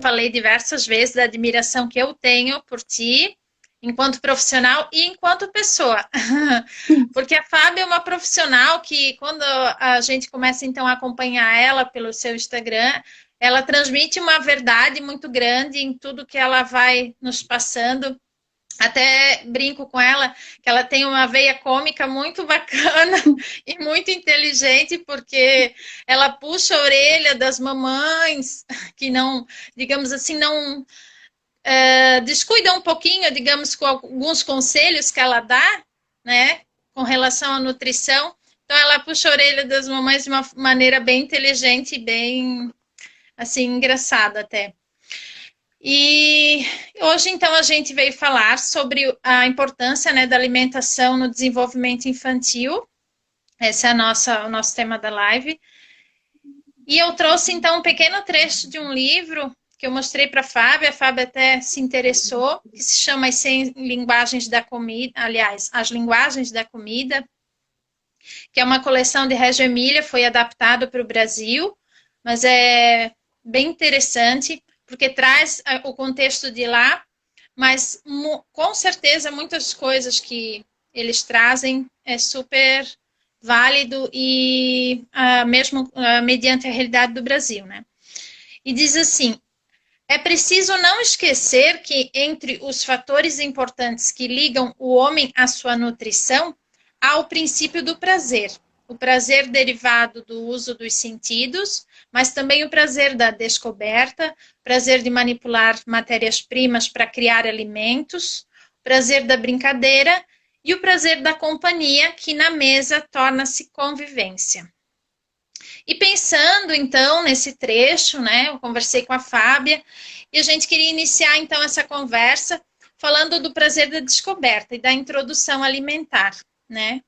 falei diversas vezes da admiração que eu tenho por ti, enquanto profissional e enquanto pessoa. Porque a Fábia é uma profissional que, quando a gente começa, então, a acompanhar ela pelo seu Instagram, ela transmite uma verdade muito grande em tudo que ela vai nos passando. Até brinco com ela que ela tem uma veia cômica muito bacana e muito inteligente, porque ela puxa a orelha das mamães que não, digamos assim, não descuida um pouquinho, digamos, com alguns conselhos que ela dá, né, com relação à nutrição. Então, ela puxa a orelha das mamães de uma maneira bem inteligente e bem, assim, engraçada até. E hoje, então, a gente veio falar sobre a importância, né, da alimentação no desenvolvimento infantil. Esse é o nosso tema da live. E eu trouxe, então, um pequeno trecho de um livro que eu mostrei para a Fábia até se interessou, que se chama As 100 Linguagens da Comida, aliás, As Linguagens da Comida, que é uma coleção de Reggio Emília, foi adaptado para o Brasil, mas é bem interessante, porque traz o contexto de lá, mas com certeza muitas coisas que eles trazem é super válido e mesmo mediante a realidade do Brasil, né? E diz assim: é preciso não esquecer que entre os fatores importantes que ligam o homem à sua nutrição, há o princípio do prazer. O prazer derivado do uso dos sentidos, mas também o prazer da descoberta, prazer de manipular matérias-primas para criar alimentos, prazer da brincadeira e o prazer da companhia, que na mesa torna-se convivência. E pensando, então, nesse trecho, né, eu conversei com a Fábia e a gente queria iniciar, então, essa conversa falando do prazer da descoberta e da introdução alimentar, né?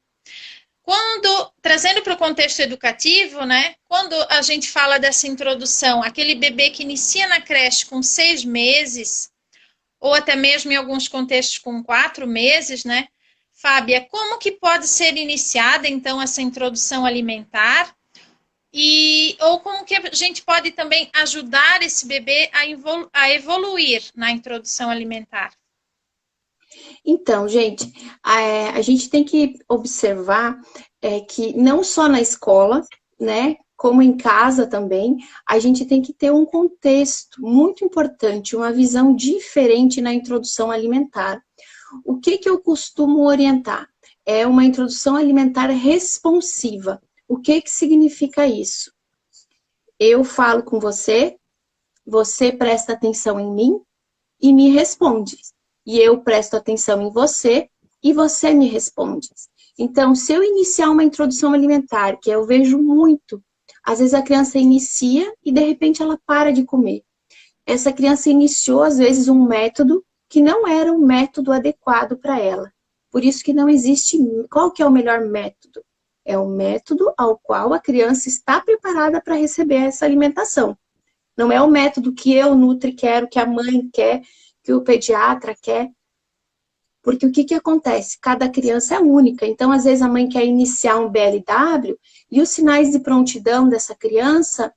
Trazendo para o contexto educativo, né, quando a gente fala dessa introdução, aquele bebê que inicia na creche com 6 meses, ou até mesmo em alguns contextos com 4 meses, né, Fábia, como que pode ser iniciada, então, essa introdução alimentar? Ou como que a gente pode também ajudar esse bebê a evoluir na introdução alimentar? Então, gente, a gente tem que observar que não só na escola, né, como em casa também, a gente tem que ter um contexto muito importante, uma visão diferente na introdução alimentar. O que eu costumo orientar? É uma introdução alimentar responsiva. O que significa isso? Eu falo com você, você presta atenção em mim e me responde. E eu presto atenção em você e você me responde. Então, se eu iniciar uma introdução alimentar, que eu vejo muito, às vezes a criança inicia e de repente ela para de comer. Essa criança iniciou, às vezes, um método que não era um método adequado para ela. Por isso que não existe... Qual que é o melhor método? É o método ao qual a criança está preparada para receber essa alimentação. Não é o método que eu, Nutri, quero, que a mãe quer, que o pediatra quer. Porque o que acontece? Cada criança é única. Então, às vezes, a mãe quer iniciar um BLW e os sinais de prontidão dessa criança,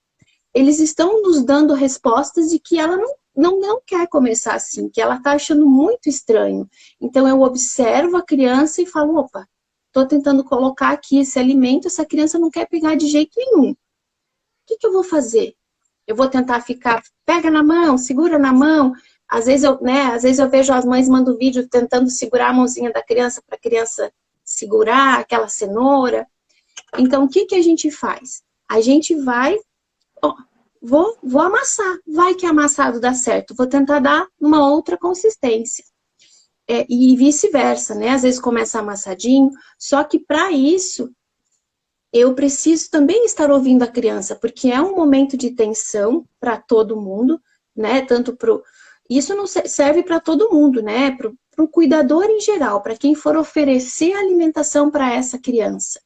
eles estão nos dando respostas de que ela não quer começar assim, que ela está achando muito estranho. Então, eu observo a criança e falo, opa, estou tentando colocar aqui esse alimento, essa criança não quer pegar de jeito nenhum. O que eu vou fazer? Eu vou tentar ficar, pega na mão, segura na mão. Às vezes eu vejo as mães mandando vídeo tentando segurar a mãozinha da criança para a criança segurar aquela cenoura. Então, o que a gente faz? A gente vai, vou amassar. Vai que amassado dá certo. Vou tentar dar uma outra consistência. E vice-versa, né? Às vezes começa amassadinho. Só que para isso, eu preciso também estar ouvindo a criança, porque é um momento de tensão para todo mundo, né? Tanto pro... Isso não serve para todo mundo, né? Para o cuidador em geral, para quem for oferecer alimentação para essa criança.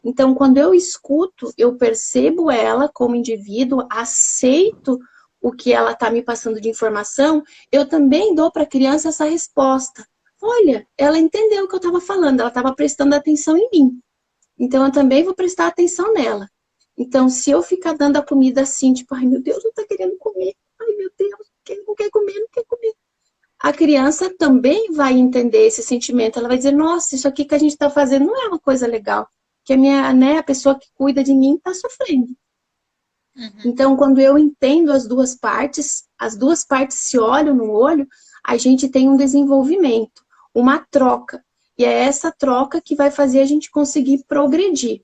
Então, quando eu escuto, eu percebo ela como indivíduo, aceito o que ela está me passando de informação, eu também dou para a criança essa resposta. Olha, ela entendeu o que eu estava falando, ela estava prestando atenção em mim. Então, eu também vou prestar atenção nela. Então, se eu ficar dando a comida assim, tipo, ai meu Deus, não está querendo comer. ai meu Deus, quem não quer comer, não quer comer. A criança também vai entender esse sentimento. Ela vai dizer, nossa, isso aqui que a gente está fazendo não é uma coisa legal. Que a minha, né, a pessoa que cuida de mim está sofrendo. Uhum. Então, quando eu entendo as duas partes se olham no olho, a gente tem um desenvolvimento, uma troca. E é essa troca que vai fazer a gente conseguir progredir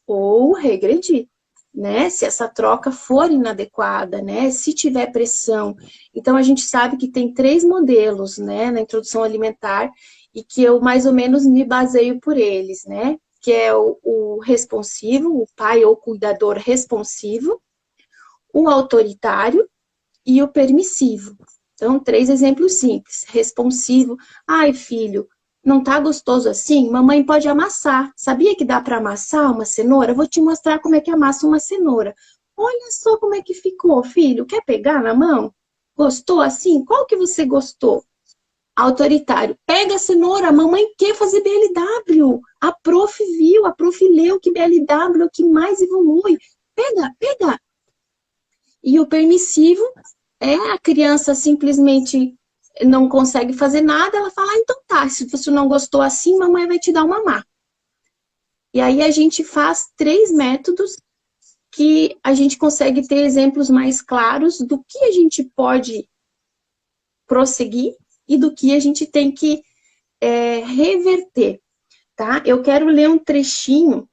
ou regredir, né? Se essa troca for inadequada, né? Se tiver pressão. Então, a gente sabe que tem 3 modelos, né, na introdução alimentar e que eu mais ou menos me baseio por eles, né? Que é o responsivo, o pai ou cuidador responsivo, o autoritário e o permissivo. Então, 3 exemplos simples. Responsivo. Ai, filho, não tá gostoso assim? Mamãe pode amassar. Sabia que dá para amassar uma cenoura? Vou te mostrar como é que amassa uma cenoura. Olha só como é que ficou, filho. Quer pegar na mão? Gostou assim? Qual que você gostou? Autoritário. Pega a cenoura, a mamãe quer fazer BLW. A prof viu, a prof leu que BLW é o que mais evolui. Pega, pega. E o permissivo é a criança simplesmente não consegue fazer nada, ela fala, ah, então tá, se você não gostou assim, mamãe vai te dar uma mamá. E aí a gente faz 3 métodos que a gente consegue ter exemplos mais claros do que a gente pode prosseguir e do que a gente tem que reverter, tá? Eu quero ler um trechinho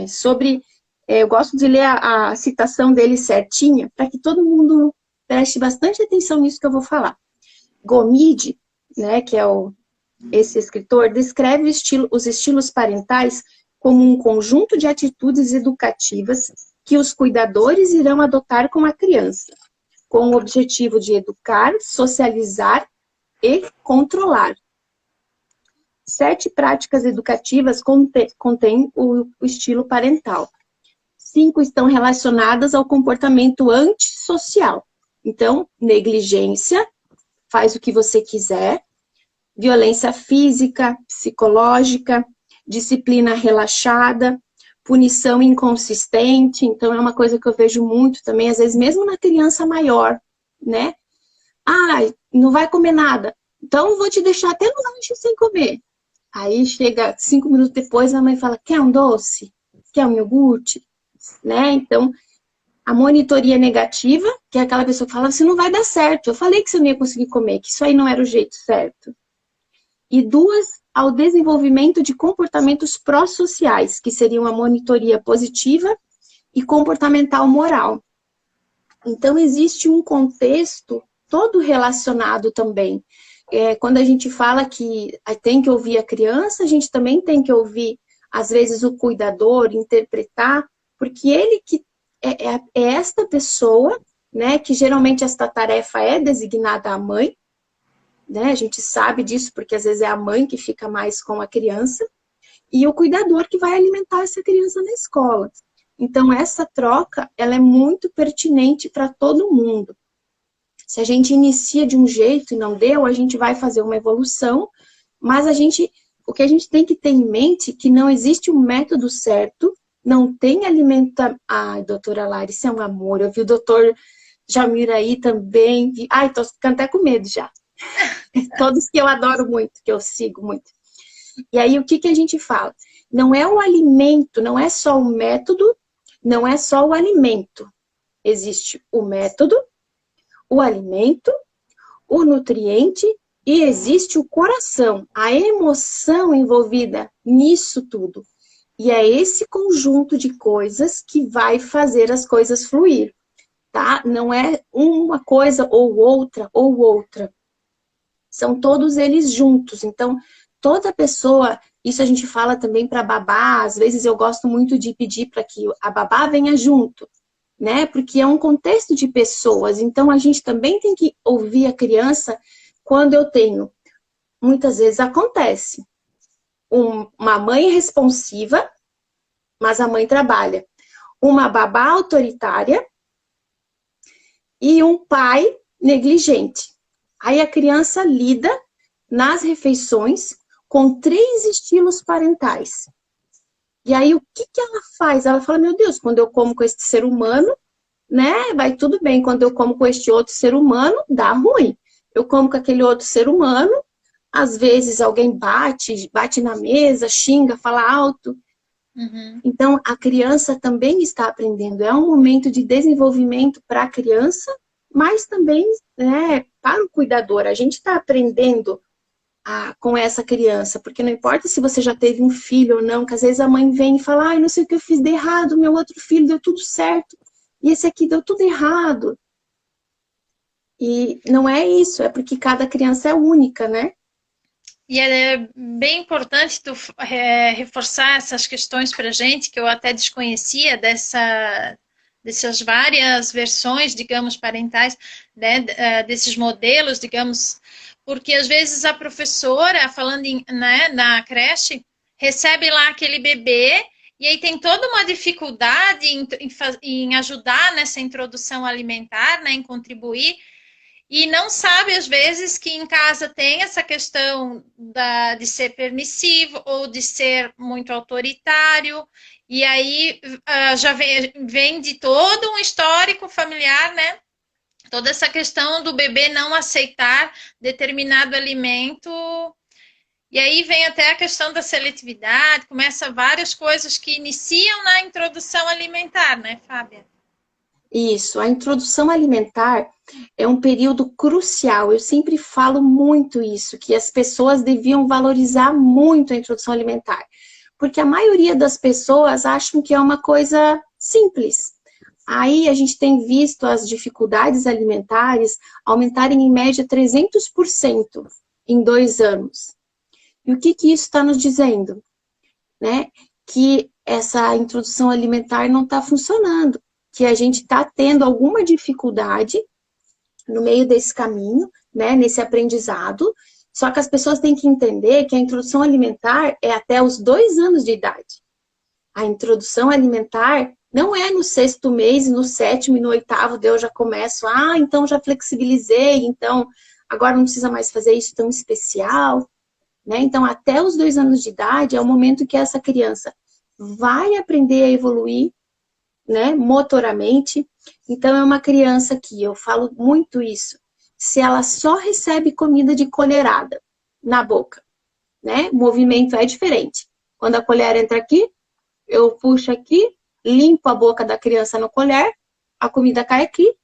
sobre... eu gosto de ler a citação dele certinha, para que todo mundo preste bastante atenção nisso que eu vou falar. Gomide, né, que é esse escritor, descreve os estilos parentais como um conjunto de atitudes educativas que os cuidadores irão adotar com a criança, com o objetivo de educar, socializar e controlar. 7 práticas educativas contêm o estilo parental. 5 estão relacionadas ao comportamento antissocial. Então, negligência, faz o que você quiser, violência física, psicológica, disciplina relaxada, punição inconsistente. Então, é uma coisa que eu vejo muito também, às vezes, mesmo na criança maior, né? Ah, não vai comer nada. Então, vou te deixar até no lanche sem comer. Aí, chega 5 minutos depois, a mãe fala, quer um doce? Quer um iogurte? Né? Então, a monitoria negativa, que é aquela pessoa que fala, você não vai dar certo. Eu falei que você não ia conseguir comer, que isso aí não era o jeito certo. E 2, ao desenvolvimento de comportamentos pró-sociais, que seriam a monitoria positiva e comportamental moral. Então, existe um contexto todo relacionado também. Quando a gente fala que tem que ouvir a criança, a gente também tem que ouvir, às vezes, o cuidador, interpretar, porque ele que é esta pessoa, né, que geralmente esta tarefa é designada à mãe, né, a gente sabe disso porque às vezes é a mãe que fica mais com a criança, e o cuidador que vai alimentar essa criança na escola. Então, essa troca, ela é muito pertinente para todo mundo. Se a gente inicia de um jeito e não deu, a gente vai fazer uma evolução, mas o que a gente tem que ter em mente é que não existe um método certo, não tem alimenta... Ai, doutora Larissa, é um amor. Eu vi o doutor Jamir aí também. Ai, tô ficando até com medo já. Todos que eu adoro muito, que eu sigo muito. E aí, o que a gente fala? Não é o alimento, não é só o método, não é só o alimento. Existe o método, o alimento, o nutriente e existe o coração, a emoção envolvida nisso tudo. E é esse conjunto de coisas que vai fazer as coisas fluir, tá? Não é uma coisa ou outra. São todos eles juntos. Então, toda pessoa, isso a gente fala também para babá, às vezes eu gosto muito de pedir para que a babá venha junto, né? Porque é um contexto de pessoas. Então, a gente também tem que ouvir a criança quando eu tenho. Muitas vezes acontece. Uma mãe responsiva, mas a mãe trabalha. Uma babá autoritária e um pai negligente. Aí a criança lida nas refeições com 3 estilos parentais. E aí o que ela faz? Ela fala, meu Deus, quando eu como com esse ser humano, né? Vai tudo bem. Quando eu como com este outro ser humano, dá ruim. Eu como com aquele outro ser humano, às vezes alguém bate na mesa, xinga, fala alto. Uhum. Então, a criança também está aprendendo. É um momento de desenvolvimento para a criança, mas também, né, para o cuidador. A gente está aprendendo com essa criança, porque não importa se você já teve um filho ou não, que às vezes a mãe vem e fala, ai, não sei o que eu fiz de errado, meu outro filho deu tudo certo, e esse aqui deu tudo errado. E não é isso, é porque cada criança é única, né? E é bem importante tu reforçar essas questões para a gente, que eu até desconhecia dessas várias versões, digamos, parentais, né, desses modelos, digamos, porque às vezes a professora, falando né, na creche, recebe lá aquele bebê e aí tem toda uma dificuldade em ajudar nessa introdução alimentar, né, em contribuir, e não sabe, às vezes, que em casa tem essa questão de ser permissivo ou de ser muito autoritário, e aí já vem de todo um histórico familiar, né? Toda essa questão do bebê não aceitar determinado alimento. E aí vem até a questão da seletividade, começa várias coisas que iniciam na introdução alimentar, né, Fábia? Isso, a introdução alimentar é um período crucial. Eu sempre falo muito isso, que as pessoas deviam valorizar muito a introdução alimentar, porque a maioria das pessoas acham que é uma coisa simples. Aí a gente tem visto as dificuldades alimentares aumentarem em média 300% em 2 anos. E o que isso está nos dizendo? Né? Que essa introdução alimentar não está funcionando, que a gente está tendo alguma dificuldade no meio desse caminho, né, nesse aprendizado, só que as pessoas têm que entender que a introdução alimentar é até os 2 anos de idade. A introdução alimentar não é no 6º mês, no 7º e no 8º, eu já começo, então já flexibilizei, então agora não precisa mais fazer isso tão especial. Né? Então, até os 2 anos de idade é o momento que essa criança vai aprender a evoluir, né, motoramente. Então, é uma criança que, eu falo muito isso, se ela só recebe comida de colherada na boca, né, o movimento é diferente. Quando a colher entra aqui, eu puxo aqui, limpo a boca da criança no colher, a comida cai aqui,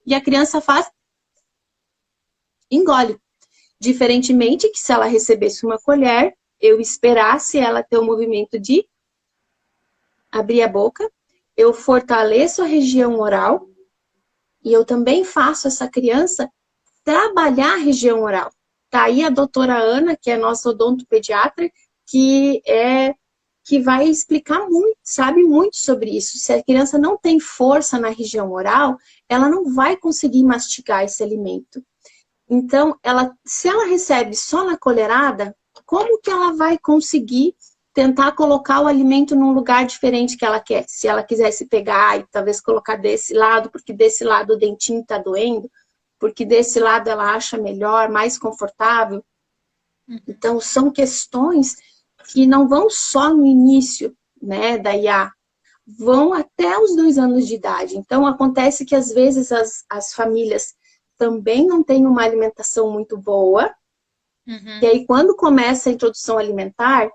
e a criança faz, engole. Diferentemente que se ela recebesse uma colher, eu esperasse ela ter o movimento de abrir a boca, eu fortaleço a região oral e eu também faço essa criança trabalhar a região oral. Tá aí a doutora Ana, que é nossa odontopediatra, que vai explicar muito, sabe muito sobre isso. Se a criança não tem força na região oral, ela não vai conseguir mastigar esse alimento. Então, se ela recebe só na colherada, como que ela vai conseguir tentar colocar o alimento num lugar diferente que ela quer? Se ela quisesse pegar e talvez colocar desse lado, porque desse lado o dentinho está doendo, porque desse lado ela acha melhor, mais confortável. Então, são questões que não vão só no início, né, da IA, vão até os 2 anos de idade. Então, acontece que às vezes as famílias também não têm uma alimentação muito boa. E aí, quando começa a introdução alimentar,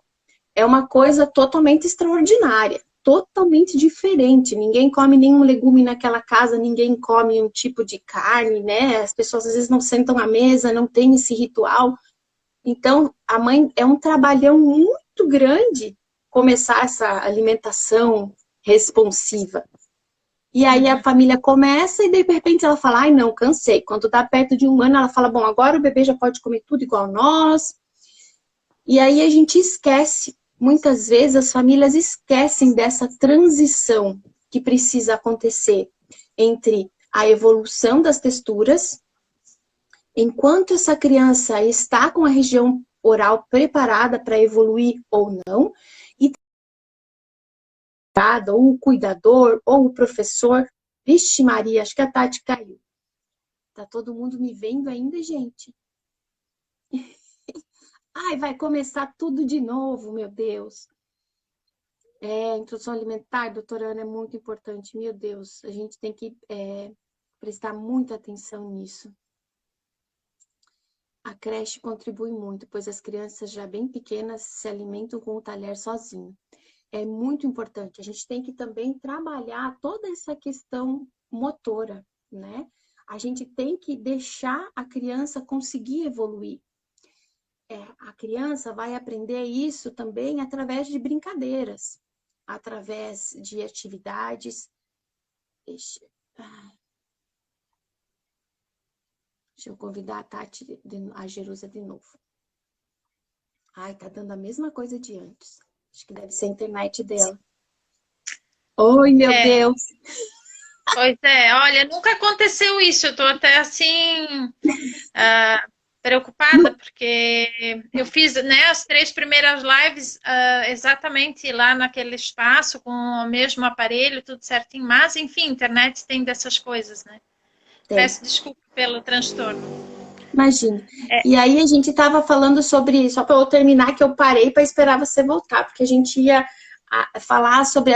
é uma coisa totalmente extraordinária, totalmente diferente. Ninguém come nenhum legume naquela casa, ninguém come um tipo de carne, né? As pessoas às vezes não sentam à mesa, não tem esse ritual. Então, a mãe é um trabalhão muito grande começar essa alimentação responsiva. E aí a família começa e de repente ela fala, ai não, cansei. Quando tá perto de 1 ano, ela fala, bom, agora o bebê já pode comer tudo igual nós. E aí a gente esquece, muitas vezes as famílias esquecem dessa transição que precisa acontecer entre a evolução das texturas, enquanto essa criança está com a região oral preparada para evoluir ou não, ou o cuidador, ou o professor. Vixe Maria, acho que a Tati caiu. Tá todo mundo me vendo ainda, gente? Ai, vai começar tudo de novo, meu Deus. A introdução alimentar, doutora Ana, é muito importante. Meu Deus, a gente tem que prestar muita atenção nisso. A creche contribui muito, pois as crianças já bem pequenas se alimentam com o talher sozinho. É muito importante. A gente tem que também trabalhar toda essa questão motora, né? A gente tem que deixar a criança conseguir evoluir. A criança vai aprender isso também através de brincadeiras, através de atividades. Deixa, deixa eu convidar a Tati, a Jerusa de novo. Ai, tá dando a mesma coisa de antes. Acho que deve ser a internet dela. Oi, meu Deus! Pois é, olha, nunca aconteceu isso. Eu tô até assim preocupada, porque eu fiz, né, as 3 primeiras lives exatamente lá naquele espaço, com o mesmo aparelho, tudo certinho. Mas, enfim, internet tem dessas coisas, né? Tem. Peço desculpa pelo transtorno. Imagina. E aí a gente estava falando sobre, só para eu terminar, que eu parei para esperar você voltar, porque a gente ia falar sobre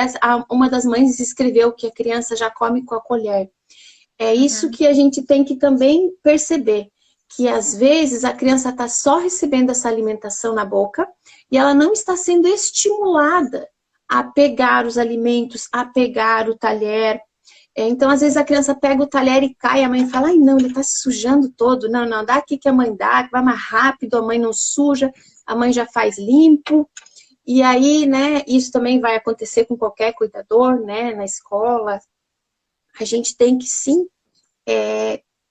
uma das mães escreveu que a criança já come com a colher. É isso que a gente tem que também perceber, que às vezes a criança está só recebendo essa alimentação na boca e ela não está sendo estimulada a pegar os alimentos, a pegar o talher. Então, às vezes a criança pega o talher e cai, a mãe fala, ai não, ele está se sujando todo. Não, não, dá aqui que a mãe dá, vai mais rápido, a mãe não suja, a mãe já faz limpo. E aí, né, isso também vai acontecer com qualquer cuidador, né, na escola. A gente tem que, sim,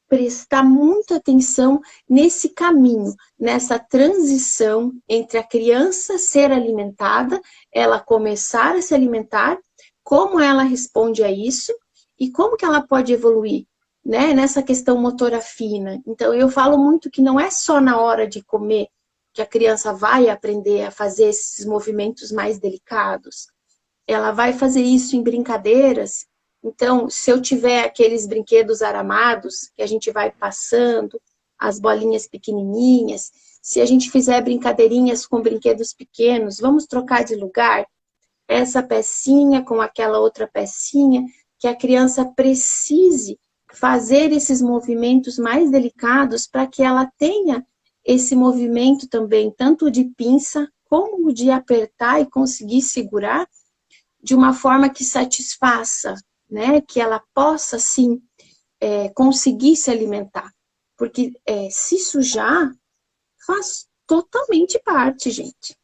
prestar muita atenção nesse caminho, nessa transição entre a criança ser alimentada, ela começar a se alimentar, como ela responde a isso e como que ela pode evoluir, né, nessa questão motora fina. Então, eu falo muito que não é só na hora de comer que a criança vai aprender a fazer esses movimentos mais delicados. Ela vai fazer isso em brincadeiras. Então, se eu tiver aqueles brinquedos aramados, que a gente vai passando, as bolinhas pequenininhas, se a gente fizer brincadeirinhas com brinquedos pequenos, vamos trocar de lugar? Essa pecinha com aquela outra pecinha, que a criança precise fazer esses movimentos mais delicados para que ela tenha esse movimento também, tanto de pinça, como de apertar e conseguir segurar, de uma forma que satisfaça, né? Que ela possa, sim, conseguir se alimentar. Porque se sujar faz totalmente parte, gente.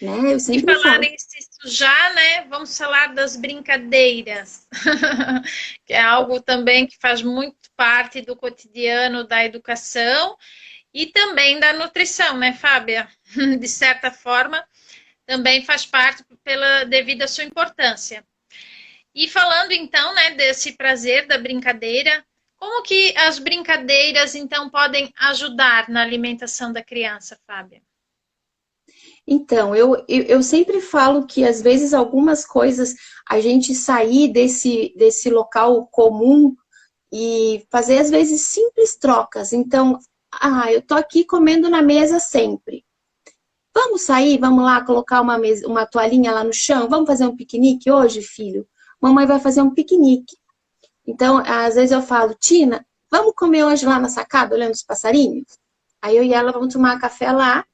Né? Eu sempre E falar falo. em se sujar, né? Vamos falar das brincadeiras, que é algo também que faz muito parte do cotidiano da educação e também da nutrição, né, Fábia? De certa forma, também faz parte devido à sua importância. E falando então, né, desse prazer da brincadeira, como que as brincadeiras então podem ajudar na alimentação da criança, Fábia? Então, eu sempre falo que às vezes algumas coisas, a gente sair desse local comum e fazer às vezes simples trocas. Então, eu tô aqui comendo na mesa sempre. Vamos sair, vamos lá colocar uma toalhinha lá no chão, vamos fazer um piquenique hoje, filho? Mamãe vai fazer um piquenique. Então, às vezes eu falo, Tina, vamos comer hoje lá na sacada, olhando os passarinhos? Aí eu e ela vamos tomar café lá,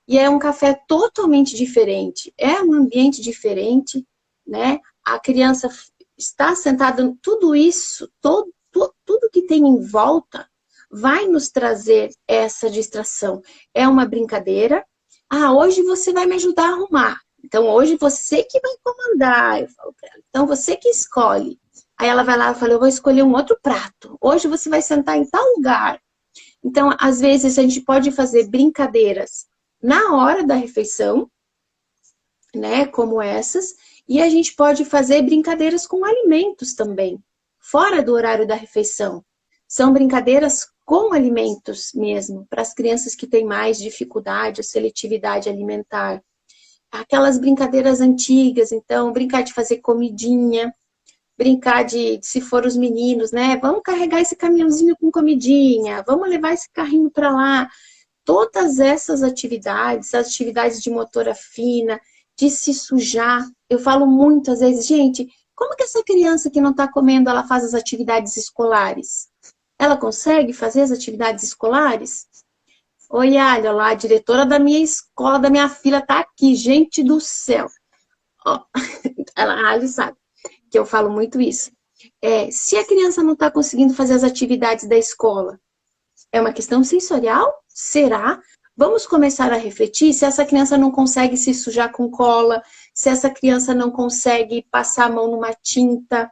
e é um café totalmente diferente, é um ambiente diferente, né? A criança está sentada, tudo isso, tudo que tem em volta vai nos trazer essa distração. É uma brincadeira. Hoje você vai me ajudar a arrumar. Então, hoje você que vai comandar, eu falo para ela. Então, você que escolhe. Aí ela vai lá e fala, eu vou escolher um outro prato. Hoje você vai sentar em tal lugar. Então, às vezes, a gente pode fazer brincadeiras na hora da refeição, né, como essas, e a gente pode fazer brincadeiras com alimentos também, fora do horário da refeição. São brincadeiras com alimentos mesmo, para as crianças que têm mais dificuldade ou seletividade alimentar. Aquelas brincadeiras antigas, então, brincar de fazer comidinha, brincar se for os meninos, né? Vamos carregar esse caminhãozinho com comidinha, vamos levar esse carrinho para lá. Todas essas atividades, as atividades de motora fina, de se sujar. Eu falo muitas vezes, gente, como que essa criança que não está comendo, ela faz as atividades escolares? Ela consegue fazer as atividades escolares? Oi, olha lá, a diretora da minha escola, da minha filha, tá aqui, gente do céu. Ó, a Ali sabe que eu falo muito isso. Se a criança não está conseguindo fazer as atividades da escola, é uma questão sensorial? Será? Vamos começar a refletir se essa criança não consegue se sujar com cola, se essa criança não consegue passar a mão numa tinta,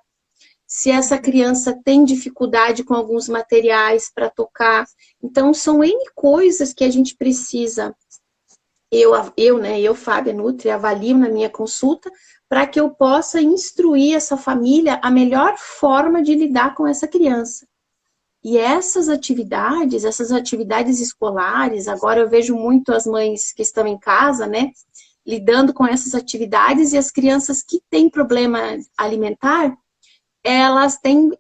se essa criança tem dificuldade com alguns materiais para tocar. Então, são N coisas que a gente precisa. Eu, Fábia Nutri, avalio na minha consulta para que eu possa instruir essa família a melhor forma de lidar com essa criança. E essas atividades escolares, agora eu vejo muito as mães que estão em casa, né, lidando com essas atividades, e as crianças que têm problema alimentar, elas têm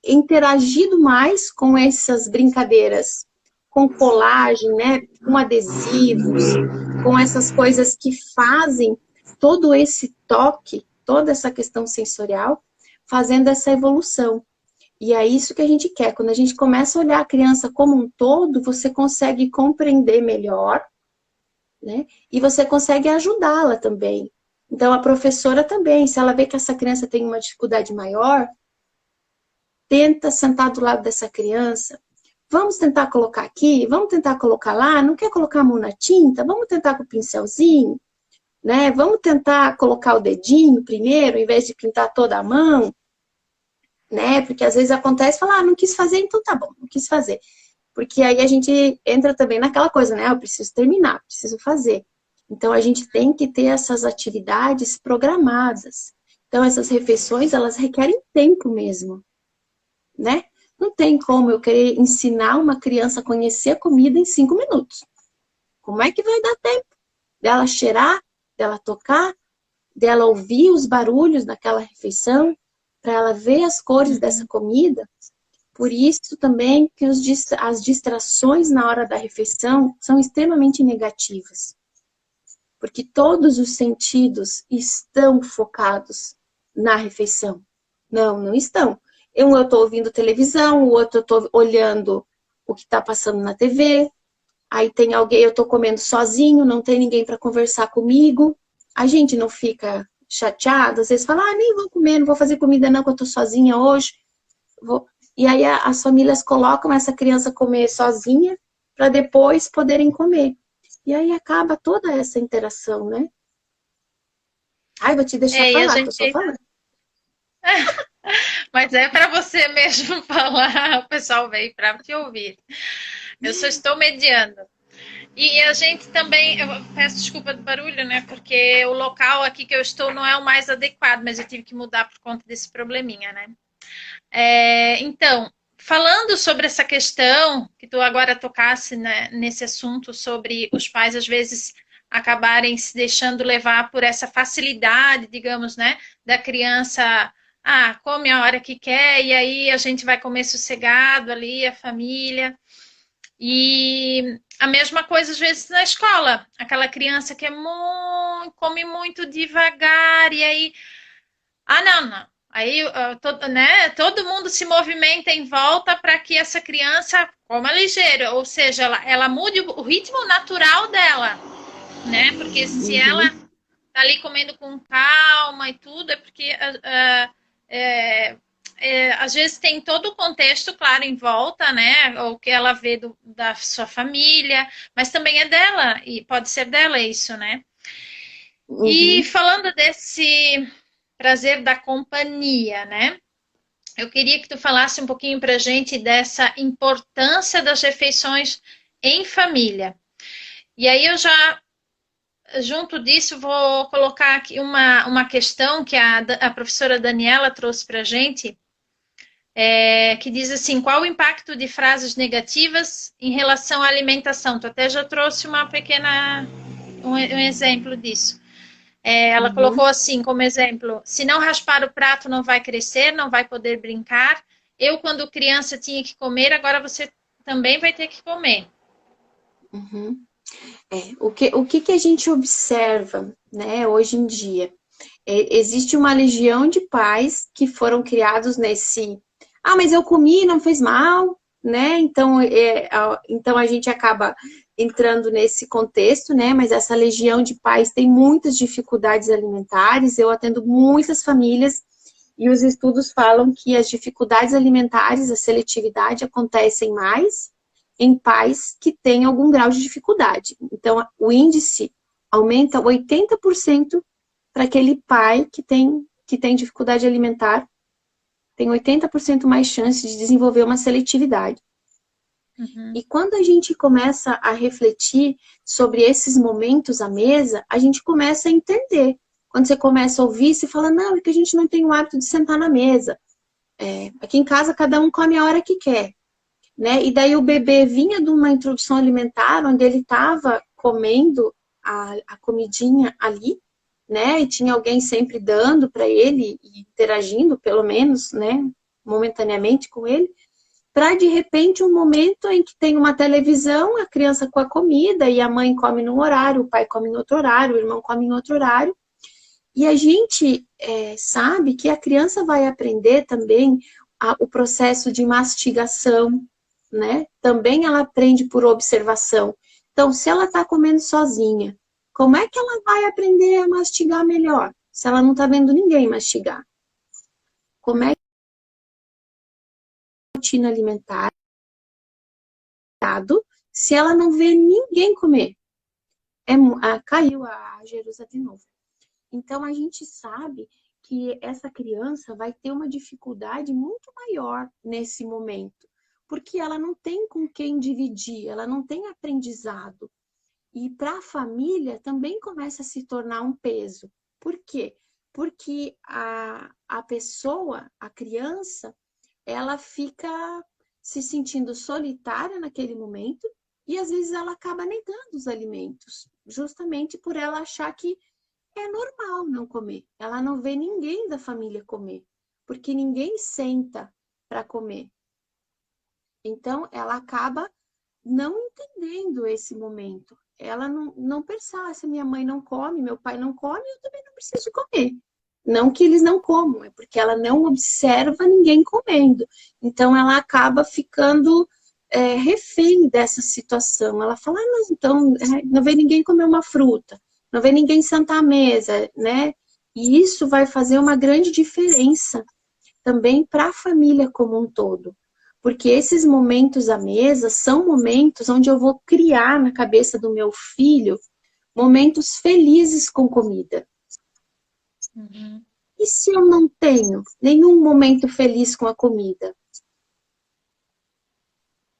interagido mais com essas brincadeiras, com colagem, né, com adesivos, com essas coisas que fazem todo esse toque, toda essa questão sensorial, fazendo essa evolução. E é isso que a gente quer. Quando a gente começa a olhar a criança como um todo, você consegue compreender melhor, né? E você consegue ajudá-la também. Então, a professora também, se ela vê que essa criança tem uma dificuldade maior, tenta sentar do lado dessa criança. Vamos tentar colocar aqui, vamos tentar colocar lá. Não quer colocar a mão na tinta? Vamos tentar com o pincelzinho, né? Vamos tentar colocar o dedinho primeiro, em vez de pintar toda a mão, né? Porque às vezes acontece, fala, não quis fazer, então tá bom, não quis fazer. Porque aí a gente entra também naquela coisa, né? Eu preciso terminar, preciso fazer. Então a gente tem que ter essas atividades programadas. Então essas refeições, elas requerem tempo mesmo, né? Não tem como eu querer ensinar uma criança a conhecer a comida em 5 minutos. Como é que vai dar tempo dela cheirar, dela tocar, dela ouvir os barulhos daquela refeição, para ela ver as cores dessa comida? Por isso também que as distrações na hora da refeição são extremamente negativas. Porque todos os sentidos estão focados na refeição. Não, não estão. Eu estou ouvindo televisão, o outro eu estou olhando o que está passando na TV. Aí tem alguém, eu estou comendo sozinho, não tem ninguém para conversar comigo. A gente não fica chateado, às vezes fala, nem vou comer, não vou fazer comida não, que eu estou sozinha hoje. E aí as famílias colocam essa criança comer sozinha para depois poderem comer. E aí acaba toda essa interação, né? Ai, vou te deixar falar, que eu só falo. Mas é para você mesmo falar, o pessoal veio para te ouvir. Eu só estou mediando. E a gente também, eu peço desculpa do barulho, né? Porque o local aqui que eu estou não é o mais adequado, mas eu tive que mudar por conta desse probleminha, né? Então, falando sobre essa questão, que tu agora tocasse, né, nesse assunto sobre os pais às vezes acabarem se deixando levar por essa facilidade, digamos, né, da criança, come a hora que quer, e aí a gente vai comer sossegado ali, a família. E a mesma coisa às vezes na escola, aquela criança que come muito devagar, e aí, não. Aí todo mundo se movimenta em volta para que essa criança coma ligeiro, ou seja, ela mude o ritmo natural dela, né? Porque se ela tá ali comendo com calma e tudo, é porque às vezes tem todo o contexto, claro, em volta, né? O que ela vê da sua família, mas também é dela, e pode ser dela isso, né? E falando desse prazer da companhia, né? Eu queria que tu falasse um pouquinho pra gente dessa importância das refeições em família. E aí eu já, junto disso, vou colocar aqui uma questão que a professora Daniela trouxe pra gente, que diz assim, qual o impacto de frases negativas em relação à alimentação? Tu até já trouxe um exemplo disso. Ela colocou assim como exemplo, se não raspar o prato não vai crescer, não vai poder brincar. Eu, quando criança, tinha que comer, agora você também vai ter que comer. O que a gente observa, né, hoje em dia? Existe uma legião de pais que foram criados nesse... Ah, mas eu comi, não fez mal, né? Então a gente acaba entrando nesse contexto, né? Mas essa legião de pais tem muitas dificuldades alimentares. Eu atendo muitas famílias e os estudos falam que as dificuldades alimentares, a seletividade acontecem mais em pais que têm algum grau de dificuldade. Então, o índice aumenta 80% para aquele pai que tem dificuldade alimentar, tem 80% mais chance de desenvolver uma seletividade. Uhum. E quando a gente começa a refletir sobre esses momentos à mesa, a gente começa a entender. Quando você começa a ouvir, você fala, não, é que a gente não tem o hábito de sentar na mesa. Aqui em casa, cada um come a hora que quer. Né? E daí o bebê vinha de uma introdução alimentar, onde ele estava comendo a comidinha ali, né? E tinha alguém sempre dando para ele, e interagindo, pelo menos, né? Momentaneamente com ele, para de repente um momento em que tem uma televisão, a criança com a comida, e a mãe come num horário, o pai come em outro horário, o irmão come em outro horário. E a gente sabe que a criança vai aprender também o processo de mastigação, né? Também ela aprende por observação. Então, se ela está comendo sozinha, como é que ela vai aprender a mastigar melhor? Se ela não está vendo ninguém mastigar. Como é que a rotina alimentar se ela não vê ninguém comer? Caiu a Jerusa de novo. Então, a gente sabe que essa criança vai ter uma dificuldade muito maior nesse momento, porque ela não tem com quem dividir, ela não tem aprendizado. E para a família também começa a se tornar um peso. Por quê? Porque a pessoa, a criança, ela fica se sentindo solitária naquele momento e às vezes ela acaba negando os alimentos, justamente por ela achar que é normal não comer. Ela não vê ninguém da família comer, porque ninguém senta para comer. Então, ela acaba não entendendo esse momento. Ela não percebe, se minha mãe não come, meu pai não come, eu também não preciso comer. Não que eles não comam, é porque ela não observa ninguém comendo. Então, ela acaba ficando refém dessa situação. Ela fala, mas então, não vê ninguém comer uma fruta, não vê ninguém sentar à mesa, né? E isso vai fazer uma grande diferença também para a família como um todo. Porque esses momentos à mesa são momentos onde eu vou criar na cabeça do meu filho momentos felizes com comida. Uhum. E se eu não tenho nenhum momento feliz com a comida?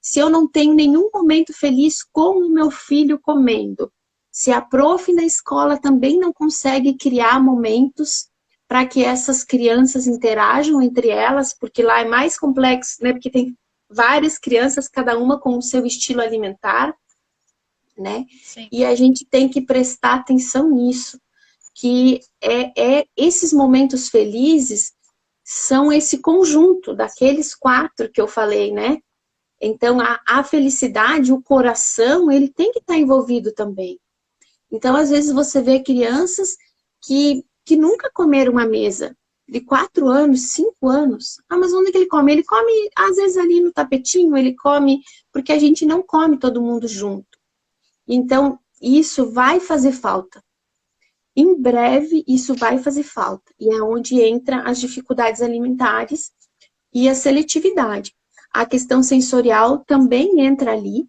Se eu não tenho nenhum momento feliz com o meu filho comendo? Se a prof na escola também não consegue criar momentos para que essas crianças interajam entre elas, porque lá é mais complexo, né? Porque tem várias crianças, cada uma com o seu estilo alimentar, né? Sim. E a gente tem que prestar atenção nisso, que esses momentos felizes são esse conjunto daqueles 4 que eu falei, né? Então, a felicidade, o coração, ele tem que estar envolvido também. Então, às vezes, você vê crianças que nunca comeram uma mesa, de 4 anos, 5 anos. Ah, mas onde é que ele come? Ele come, às vezes, ali no tapetinho, ele come, porque a gente não come todo mundo junto. Então, isso vai fazer falta. Em breve, isso vai fazer falta. E é onde entra as dificuldades alimentares e a seletividade. A questão sensorial também entra ali,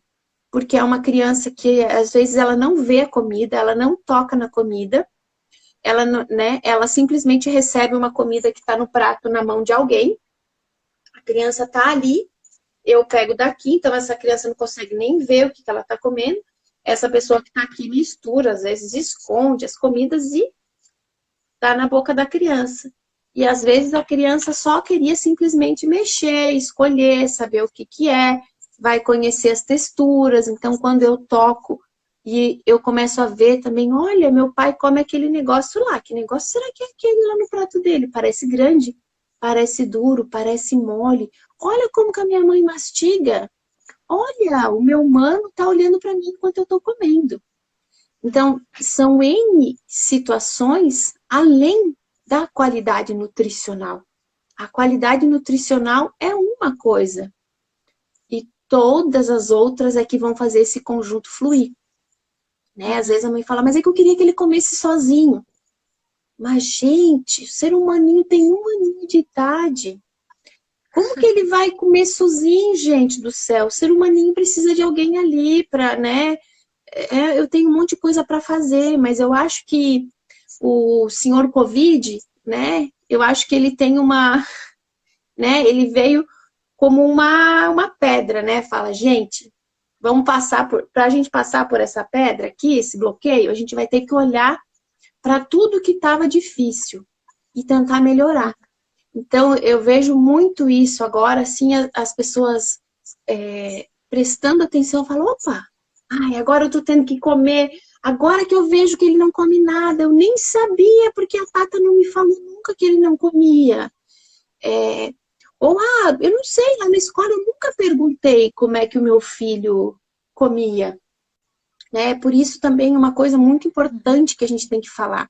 porque é uma criança que, às vezes, ela não vê a comida, ela não toca na comida, ela simplesmente recebe uma comida que está no prato na mão de alguém, a criança está ali, eu pego daqui, então essa criança não consegue nem ver o que ela está comendo, essa pessoa que está aqui mistura, às vezes esconde as comidas e dá na boca da criança. E às vezes a criança só queria simplesmente mexer, escolher, saber o que é, vai conhecer as texturas. Então, quando eu toco e eu começo a ver também, olha, meu pai come aquele negócio lá. Que negócio será que é aquele lá no prato dele? Parece grande, parece duro, parece mole. Olha como que a minha mãe mastiga. olha, o meu humano está olhando para mim enquanto eu estou comendo. Então, são N situações além da qualidade nutricional. A qualidade nutricional é uma coisa. E todas as outras é que vão fazer esse conjunto fluir. Né? Às vezes a mãe fala, mas é que eu queria que ele comesse sozinho. Mas, gente, o ser humaninho tem 1 aninho de idade. Como que ele vai comer sozinho, gente do céu? O ser humaninho precisa de alguém ali para, né? Eu tenho um monte de coisa para fazer, mas eu acho que o senhor Covid, né? Eu acho que ele tem uma, né? Ele veio como uma pedra, né? Fala, gente, vamos passar para a gente passar por essa pedra aqui, esse bloqueio, a gente vai ter que olhar para tudo que estava difícil e tentar melhorar. Então, eu vejo muito isso agora, assim, as pessoas prestando atenção, falam, opa, ai, agora eu tô tendo que comer, agora que eu vejo que ele não come nada, eu nem sabia, porque a Tata não me falou nunca que ele não comia. Ou, eu não sei, lá na escola eu nunca perguntei como é que o meu filho comia. Né? Por isso também uma coisa muito importante que a gente tem que falar.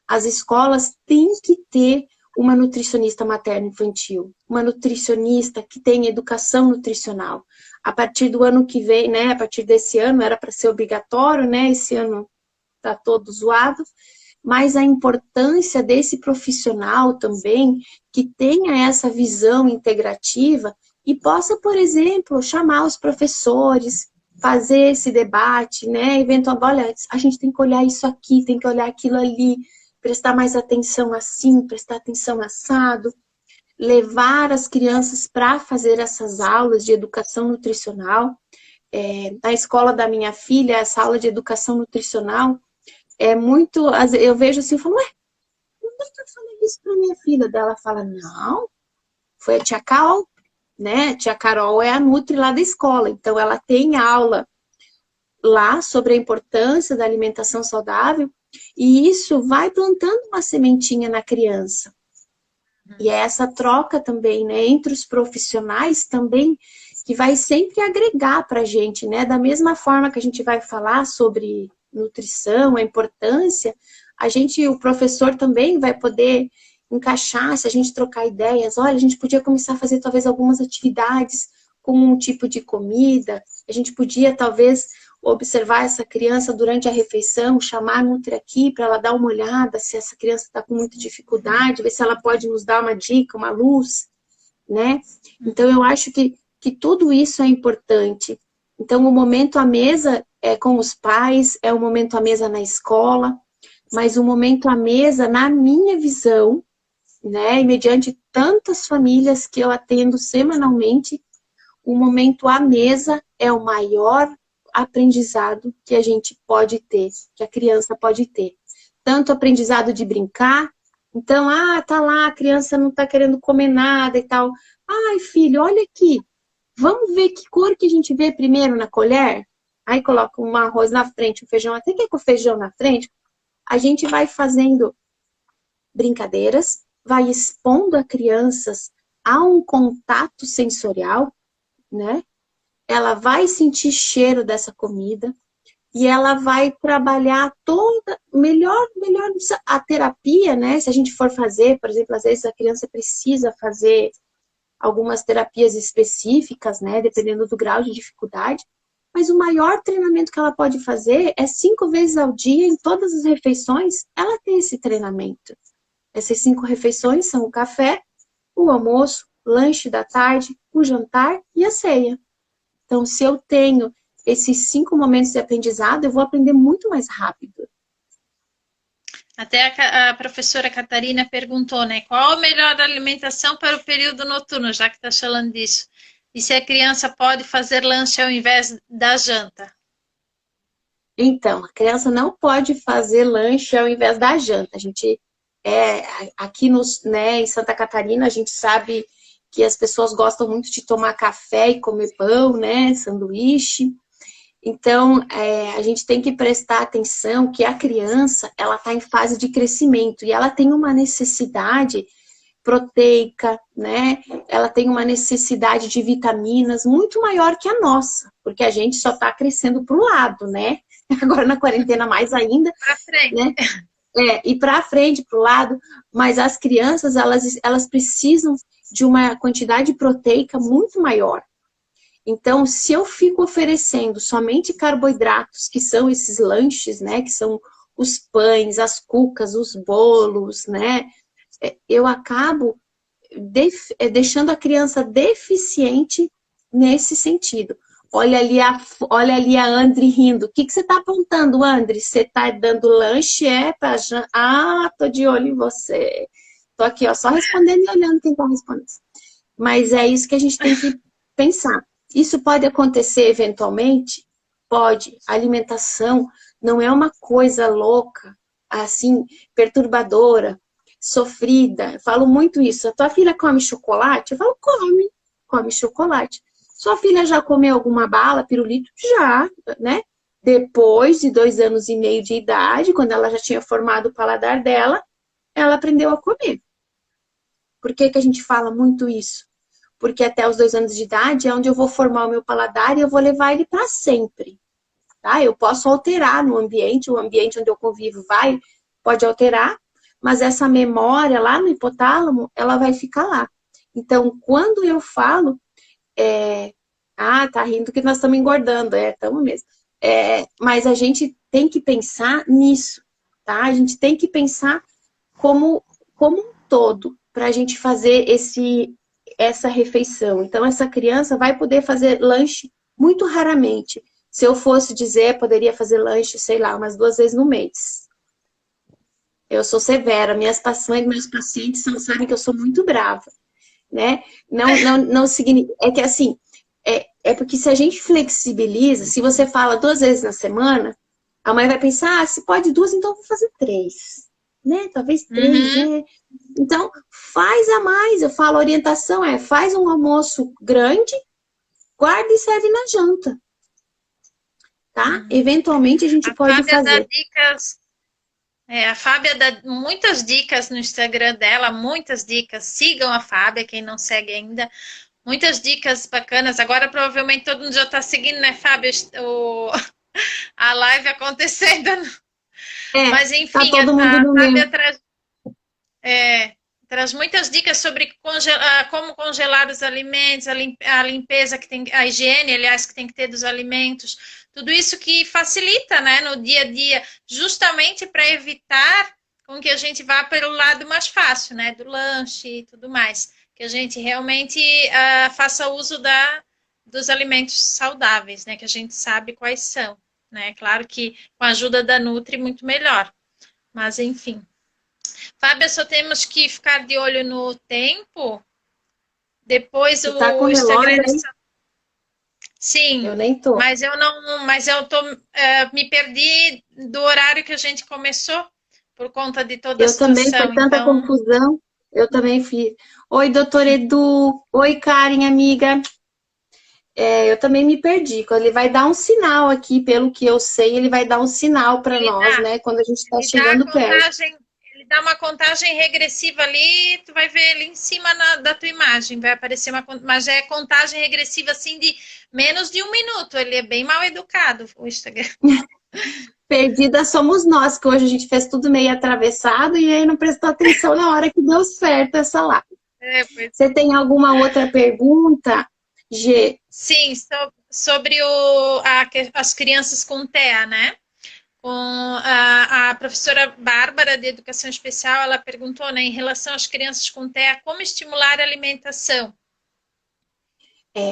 As escolas têm que ter uma nutricionista materno-infantil, uma nutricionista que tenha educação nutricional. A partir do ano que vem, né? A partir desse ano era para ser obrigatório, né? Esse ano está todo zoado. Mas a importância desse profissional também, que tenha essa visão integrativa e possa, por exemplo, chamar os professores, fazer esse debate, né? Eventualmente, olha, a gente tem que olhar isso aqui, tem que olhar aquilo ali, prestar mais atenção assim, prestar atenção assado, levar as crianças para fazer essas aulas de educação nutricional. Na escola da minha filha, essa aula de educação nutricional é muito, eu vejo assim, eu falo, ué, não estou falando isso para minha filha. Dela fala, não, foi a tia Carol, né? Tia Carol é a nutri lá da escola, então ela tem aula lá sobre a importância da alimentação saudável e isso vai plantando uma sementinha na criança. E é essa troca também, né, entre os profissionais também, que vai sempre agregar para a gente, né? Da mesma forma que a gente vai falar sobre nutrição, a importância, o professor também vai poder encaixar, se a gente trocar ideias, olha, a gente podia começar a fazer talvez algumas atividades com um tipo de comida, a gente podia talvez observar essa criança durante a refeição, chamar a Nutri aqui para ela dar uma olhada se essa criança está com muita dificuldade, ver se ela pode nos dar uma dica, uma luz, né? Então eu acho que tudo isso é importante. Então o momento à mesa é com os pais, é o momento à mesa na escola, mas o momento à mesa, na minha visão, né, e mediante tantas famílias que eu atendo semanalmente, o momento à mesa é o maior aprendizado que a gente pode ter, que a criança pode ter. Tanto aprendizado de brincar, então, tá lá, a criança não tá querendo comer nada e tal. Ai, filho, olha aqui, vamos ver que cor que a gente vê primeiro na colher? Aí coloca um arroz na frente, um feijão, até que é com o feijão na frente, a gente vai fazendo brincadeiras, vai expondo a crianças a um contato sensorial, né? Ela vai sentir cheiro dessa comida e ela vai trabalhar melhor a terapia, né? Se a gente for fazer, por exemplo, às vezes a criança precisa fazer algumas terapias específicas, né? Dependendo do grau de dificuldade. Mas o maior treinamento que ela pode fazer é 5 vezes ao dia, em todas as refeições, ela tem esse treinamento. Essas 5 refeições são o café, o almoço, o lanche da tarde, o jantar e a ceia. Então, se eu tenho esses 5 momentos de aprendizado, eu vou aprender muito mais rápido. Até a professora Catarina perguntou, né? Qual a melhor alimentação para o período noturno, já que está falando disso? E se a criança pode fazer lanche ao invés da janta? Então, a criança não pode fazer lanche ao invés da janta. A gente, aqui né, em Santa Catarina, a gente sabe que as pessoas gostam muito de tomar café e comer pão, né, sanduíche. Então, a gente tem que prestar atenção que a criança, ela está em fase de crescimento e ela tem uma necessidade proteica, né? Ela tem uma necessidade de vitaminas muito maior que a nossa, porque a gente só está crescendo para o lado, né? Agora na quarentena mais ainda, Pra frente. né? E para frente, para o lado, mas as crianças, elas precisam de uma quantidade proteica muito maior. Então, se eu fico oferecendo somente carboidratos, que são esses lanches, né? Que são os pães, as cucas, os bolos, né? Eu acabo deixando a criança deficiente nesse sentido. Olha ali a Andri rindo. O que você está apontando, Andri? Você está dando lanche? Ah, tô de olho em você. Tô aqui, ó, só respondendo e olhando quem está respondendo. Mas é isso que a gente tem que pensar. Isso pode acontecer eventualmente? Pode. A alimentação não é uma coisa louca, assim, perturbadora, sofrida. Eu falo muito isso. A tua filha come chocolate? Eu falo, come chocolate. Sua filha já comeu alguma bala, pirulito? Já, né? Depois de 2 anos e meio de idade, quando ela já tinha formado o paladar dela, ela aprendeu a comer. Por que a gente fala muito isso? Porque até os 2 anos de idade é onde eu vou formar o meu paladar e eu vou levar ele para sempre. Tá? Eu posso alterar no ambiente, o ambiente onde eu convivo pode alterar, mas essa memória lá no hipotálamo, ela vai ficar lá. Então, quando eu falo, tá rindo que nós estamos engordando, estamos mesmo. Mas a gente tem que pensar nisso, tá? A gente tem que pensar como um todo, para a gente fazer essa refeição. Então, essa criança vai poder fazer lanche muito raramente. Se eu fosse dizer, poderia fazer lanche, sei lá, umas 2 vezes no mês. Eu sou severa, meus pacientes sabem que eu sou muito brava, né? Não significa... É que assim, porque se a gente flexibiliza, se você fala 2 vezes na semana, a mãe vai pensar, se pode 2, então eu vou fazer 3. Né? Talvez 3, né? Então, faz a mais. Eu falo, a orientação faz um almoço grande, guarda e serve na janta. Tá? Eventualmente a gente pode fazer. A Fábia dá muitas dicas no Instagram dela, muitas dicas. Sigam a Fábia, quem não segue ainda. Muitas dicas bacanas. Agora, provavelmente, todo mundo já está seguindo, né, Fábia? A live acontecendo. Mas, enfim, tá todo mundo a no Fábia traz muitas dicas sobre como congelar os alimentos, a limpeza que tem, a higiene, aliás, que tem que ter dos alimentos. Tudo isso que facilita, né, no dia a dia, justamente para evitar com que a gente vá pelo lado mais fácil, né, do lanche e tudo mais. Que a gente realmente faça uso dos alimentos saudáveis, né, que a gente sabe quais são. Né? Claro que com a ajuda da Nutri, muito melhor. Mas, enfim. Fábia, só temos que ficar de olho no tempo. Depois Você tá com o Instagram... relógio, Sim, eu nem tô. mas eu me perdi do horário que a gente começou por conta de toda a situação. Eu também, foi tanta confusão, eu também fiz. Oi, doutor Edu. Oi, Karen, amiga. Eu também me perdi. Quando ele vai dar um sinal aqui, pelo que eu sei, ele vai dar um sinal para nós, né? Quando a gente está chegando perto. Ele dá uma contagem regressiva ali, tu vai ver ele em cima da tua imagem, vai aparecer mas é contagem regressiva assim de menos de 1 minuto. Ele é bem mal educado, o Instagram. Perdida somos nós, que hoje a gente fez tudo meio atravessado e aí não prestou atenção na hora que deu certo essa live. Você tem alguma outra pergunta, Gê? Sim, sobre as crianças com TEA, né? Com a professora Bárbara, de Educação Especial, ela perguntou, né, em relação às crianças com TEA, como estimular a alimentação?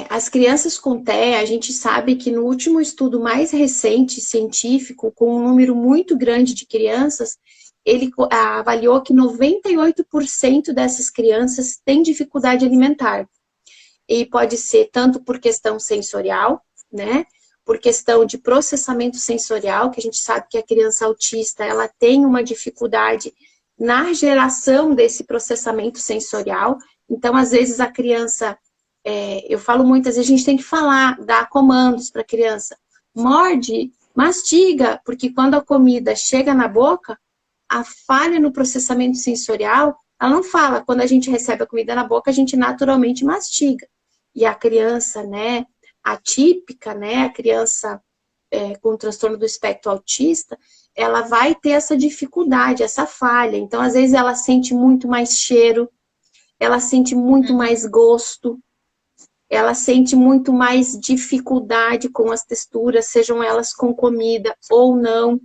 As crianças com TEA, a gente sabe que no último estudo mais recente, científico, com um número muito grande de crianças, ele avaliou que 98% dessas crianças têm dificuldade alimentar. E pode ser tanto por questão sensorial, né? Por questão de processamento sensorial, que a gente sabe que a criança autista, ela tem uma dificuldade na geração desse processamento sensorial. Então, às vezes, a criança, eu falo muitas vezes, a gente tem que falar, dar comandos para a criança. Morde, mastiga, porque quando a comida chega na boca, a falha no processamento sensorial Ela não fala. Quando a gente recebe a comida na boca, a gente naturalmente mastiga. E a criança, né, atípica, né, a criança com transtorno do espectro autista, ela vai ter essa dificuldade, essa falha. Então, às vezes, ela sente muito mais cheiro, ela sente muito mais gosto, ela sente muito mais dificuldade com as texturas, sejam elas com comida ou não.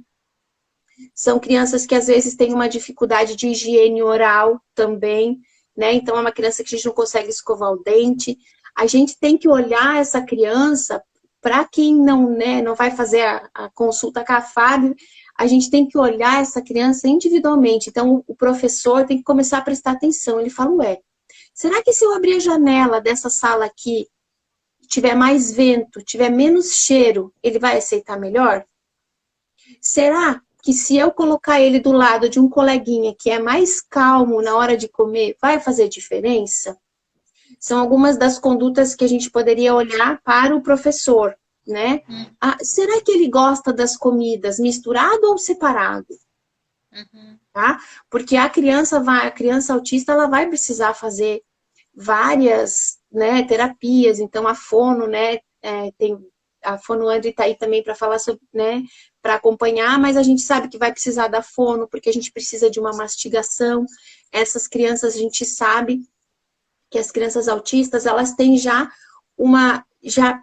São crianças que às vezes têm uma dificuldade de higiene oral também, né? Então é uma criança que a gente não consegue escovar o dente. A gente tem que olhar essa criança, para quem não, né, não vai fazer a consulta com a Fábio, a gente tem que olhar essa criança individualmente. Então o professor tem que começar a prestar atenção. Ele fala, ué, será que se eu abrir a janela dessa sala aqui, tiver mais vento, tiver menos cheiro, ele vai aceitar melhor? Será que se eu colocar ele do lado de um coleguinha que é mais calmo na hora de comer, vai fazer diferença? São algumas das condutas que a gente poderia olhar para o professor, né? Ah, será que ele gosta das comidas misturado ou separado? Tá? Porque a criança autista, ela vai precisar fazer várias, né, terapias. Então a fono, né, tem a fono André está aí também para falar sobre, né, para acompanhar, mas a gente sabe que vai precisar da fono, porque a gente precisa de uma mastigação. Essas crianças, a gente sabe que as crianças autistas, elas têm já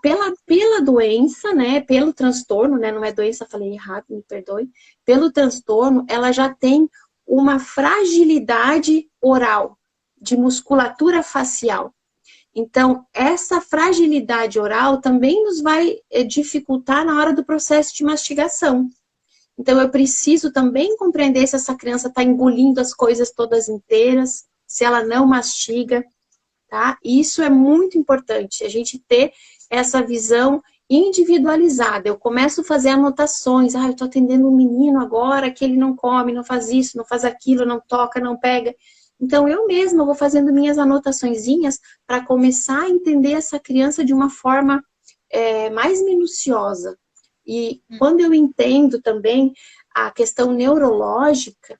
pela doença, né, pelo transtorno, né, não é doença, falei errado, me perdoe, pelo transtorno, ela já tem uma fragilidade oral, de musculatura facial. Então, essa fragilidade oral também nos vai dificultar na hora do processo de mastigação. Então, eu preciso também compreender se essa criança está engolindo as coisas todas inteiras, se ela não mastiga, tá? Isso é muito importante, a gente ter essa visão individualizada. Eu começo a fazer anotações, eu estou atendendo um menino agora que ele não come, não faz isso, não faz aquilo, não toca, não pega. Então, eu mesma vou fazendo minhas anotaçõezinhas para começar a entender essa criança de uma forma mais minuciosa. E quando eu entendo também a questão neurológica,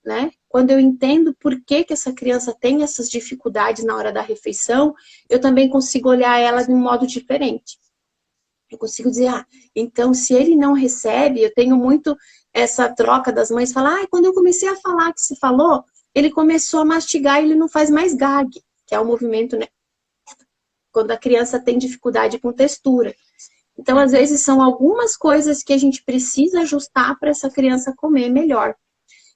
né? Quando eu entendo por que essa criança tem essas dificuldades na hora da refeição, eu também consigo olhar ela de um modo diferente. Eu consigo dizer, então se ele não recebe, eu tenho muito essa troca das mães, falar, quando eu comecei a falar que se falou, ele começou a mastigar e ele não faz mais gag, que é o movimento, né? Quando a criança tem dificuldade com textura. Então, às vezes, são algumas coisas que a gente precisa ajustar para essa criança comer melhor.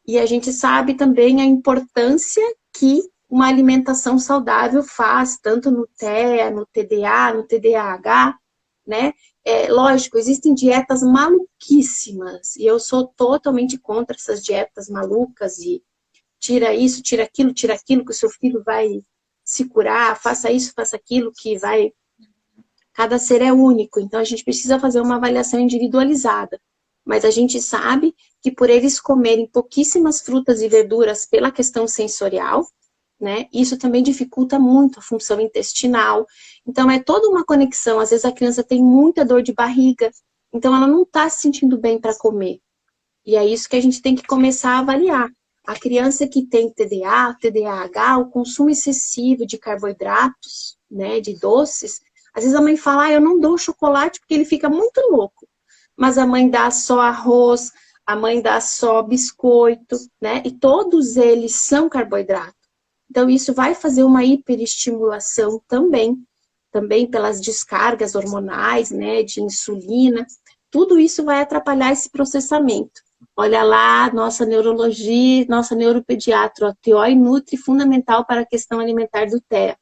E a gente sabe também a importância que uma alimentação saudável faz, tanto no TEA, no TDA, no TDAH, né? Lógico, existem dietas maluquíssimas, e eu sou totalmente contra essas dietas malucas e tira isso, tira aquilo, que o seu filho vai se curar, faça isso, faça aquilo, que vai... Cada ser é único, então a gente precisa fazer uma avaliação individualizada. Mas a gente sabe que por eles comerem pouquíssimas frutas e verduras pela questão sensorial, né, isso também dificulta muito a função intestinal. Então é toda uma conexão. Às vezes a criança tem muita dor de barriga, então ela não está se sentindo bem para comer. E é isso que a gente tem que começar a avaliar. A criança que tem TDA, TDAH, o consumo excessivo de carboidratos, né, de doces, às vezes a mãe fala, eu não dou chocolate porque ele fica muito louco. Mas a mãe dá só arroz, a mãe dá só biscoito, né? E todos eles são carboidrato. Então isso vai fazer uma hiperestimulação também pelas descargas hormonais, né, de insulina. Tudo isso vai atrapalhar esse processamento. Olha lá, nossa neurologia, nossa neuropediatra, TO e Nutri, fundamental para a questão alimentar do TEA.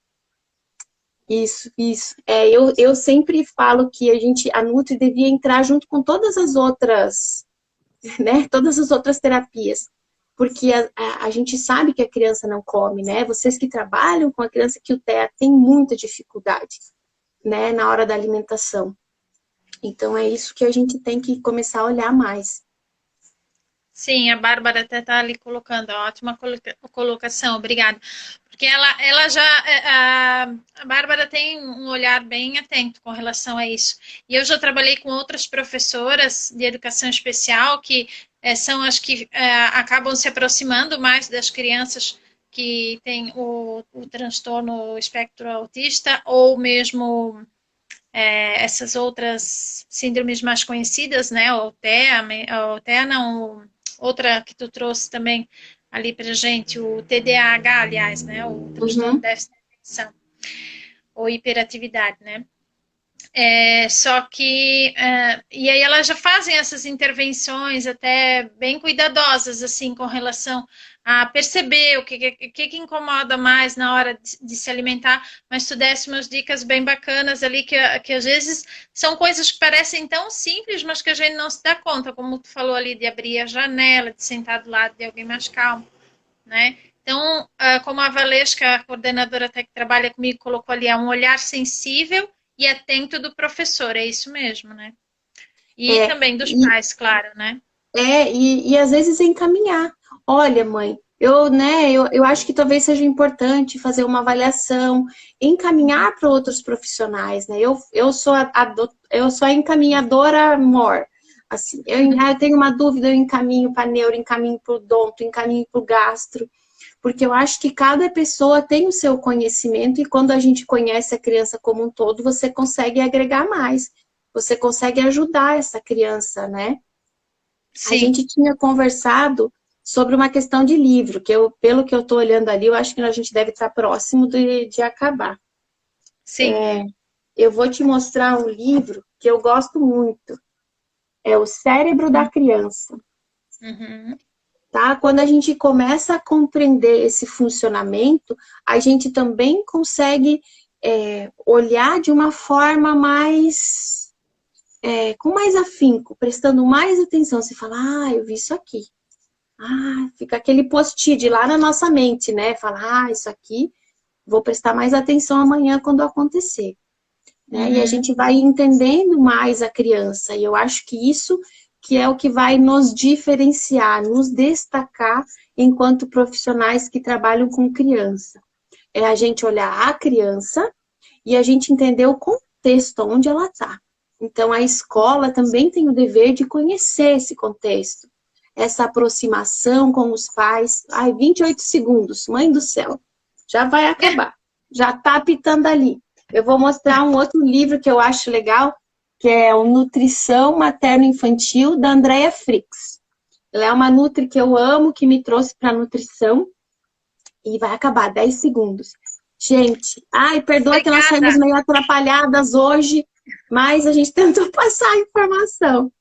Isso. Eu sempre falo que a Nutri devia entrar junto com todas as outras, né? Todas as outras terapias. Porque a gente sabe que a criança não come, né? Vocês que trabalham com a criança que o TEA tem muita dificuldade, né? Na hora da alimentação. Então é isso que a gente tem que começar a olhar mais. Sim, a Bárbara até está ali colocando, ótima colocação, obrigada. Porque ela já, a Bárbara tem um olhar bem atento com relação a isso. E eu já trabalhei com outras professoras de educação especial que são as que acabam se aproximando mais das crianças que tem o transtorno espectro autista, ou mesmo essas outras síndromes mais conhecidas, né? O TEA não, outra que tu trouxe também ali pra gente, o TDAH, aliás, né? O transtorno de Uhum. déficit de atenção, ou hiperatividade, né? Só que, e aí elas já fazem essas intervenções até bem cuidadosas, assim, com relação a perceber o que incomoda mais na hora de se alimentar, mas tu desse umas dicas bem bacanas ali, que às vezes são coisas que parecem tão simples, mas que a gente não se dá conta, como tu falou ali, de abrir a janela, de sentar do lado de alguém mais calmo, né? Então, como a Valesca, a coordenadora até que trabalha comigo, colocou ali, é um olhar sensível e atento do professor, é isso mesmo, né? E É, também dos e, pais, claro, né? e às vezes encaminhar. Olha, mãe, eu acho que talvez seja importante fazer uma avaliação, encaminhar para outros profissionais, né? Eu sou a encaminhadora mor. Assim, eu tenho uma dúvida, eu encaminho para neuro, encaminho para o odonto, encaminho para o gastro, porque eu acho que cada pessoa tem o seu conhecimento e quando a gente conhece a criança como um todo, você consegue agregar mais, você consegue ajudar essa criança, né? A Sim, gente tinha conversado sobre uma questão de livro, pelo que eu estou olhando ali, eu acho que a gente deve estar próximo de acabar. sim. Eu vou te mostrar um livro que eu gosto muito. É O Cérebro da Criança. Uhum. Tá? Quando a gente começa a compreender esse funcionamento, a gente também consegue olhar de uma forma mais, com mais afinco, prestando mais atenção. Você fala, eu vi isso aqui. Fica aquele post-it lá na nossa mente, né? Fala, isso aqui, vou prestar mais atenção amanhã quando acontecer. Né? E a Uhum. gente vai entendendo mais a criança. E eu acho que isso que é o que vai nos diferenciar, nos destacar enquanto profissionais que trabalham com criança. É a gente olhar a criança e a gente entender o contexto onde ela está. Então, a escola também tem o dever de conhecer esse contexto, essa aproximação com os pais. 28 segundos, mãe do céu, já vai acabar, já está apitando ali. Eu vou mostrar um outro livro que eu acho legal, que é o Nutrição Materno-Infantil, da Andrea Fricks. Ela é uma nutri que eu amo, que me trouxe para nutrição, e vai acabar, 10 segundos. Gente, perdoa que nós saímos Obrigada. meio atrapalhadas hoje, mas a gente tentou passar a informação.